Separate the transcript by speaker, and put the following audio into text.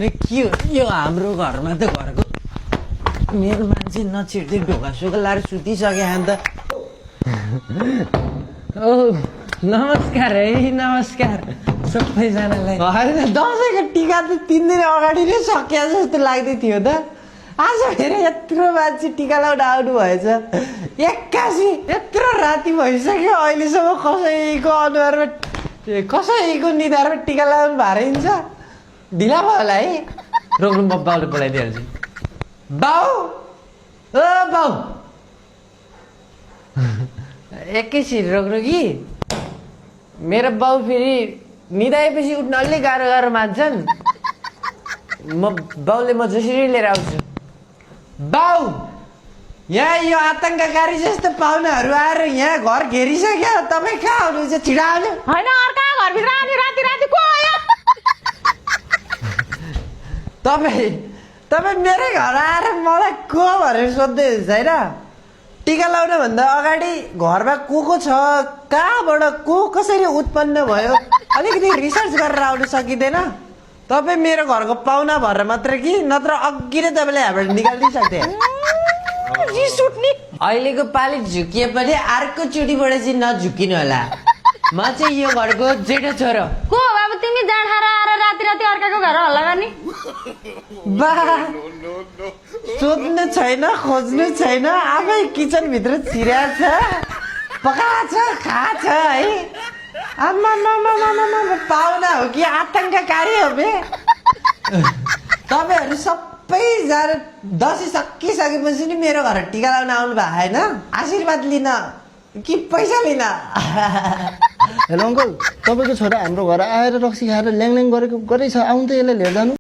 Speaker 1: के हो यो हाम्रो घरमा त घरको मेरो मान्छे नछिर्दै ढोका सोका लाएर सुतिसके अन्त ओ नमस्कार है नमस्कार सबैजनालाई होइन दसैँको टिका त 3 दिन अगाडि नै सकिया जस्तो लाग्दै थियो त आज फेरि यत्रो मान्छे टिका लाउन आउनु भएछ 81 यत्रो राति भइसक्यो अहिलेसम्म कसैको अनुहारमा कसैको निधारमा टिका लाउनु भइन्छ ढिला भयो होला है रोक्नु म बाउले बोलाइदिइहाल्छु बाउ ओ बाउ एकैछिन रोक्नु कि मेरो बाउ फेरि निदाएपछि उठ्न अलि गाह्रो मान्छन् बाउले म जसरी लिएर आउँछु बाउ यहाँ यो आतंककारी जस्तो पाहुनाहरू आएर यहाँ घर घेरिसक्यो तपाईँ कहाँ हुनुहुन्छ छिटो आउनु
Speaker 2: होइन अर्का घरभित्र आउने राति राति को आयो
Speaker 1: तपाईँ मेरै घर आएर मलाई को भनेर सोध्दै हुनुहुन्छ होइन टिका लाउन भन्दा अगाडि घरमा को छ कहाँबाट को कसरी उत्पन्न भयो अलिकति रिसर्च गरेर आउन सकिँदैन तपाईँ मेरो घरको पाहुना भएर मात्र कि नत्र अघि नै तपाईँले यहाँबाट निकालिदिइसक्थे
Speaker 2: रिस उठ्ने
Speaker 1: अहिलेको पालि झुकिए पनि अर्को चोटिबाट चाहिँ नझुकिनु होला म चाहिँ यो घरको जेठो छोरो
Speaker 2: को अब तिमी जाँड खाएर आएर राति राति अर्काको घर हल्ला गर्ने
Speaker 1: बा सोध्नु छैन खोज्नु छैन आफै किचनभित्र छिराछ पकाछ खाछ है आमा पाहुना हो कि आतंककारी हो बे तपाईँहरू सबैजना दसैँ सकिसकेपछि नि मेरो घर टिका लाउन आउनु भएको होइन आशीर्वाद लिन कि पैसा लिन
Speaker 3: हेलो अङ्कल तपाईँको छोरा हाम्रो घर आएर रक्सी खाएर ल्याङल्याङ गरेको गरेछ आउनु त यसलाई लिएर जानु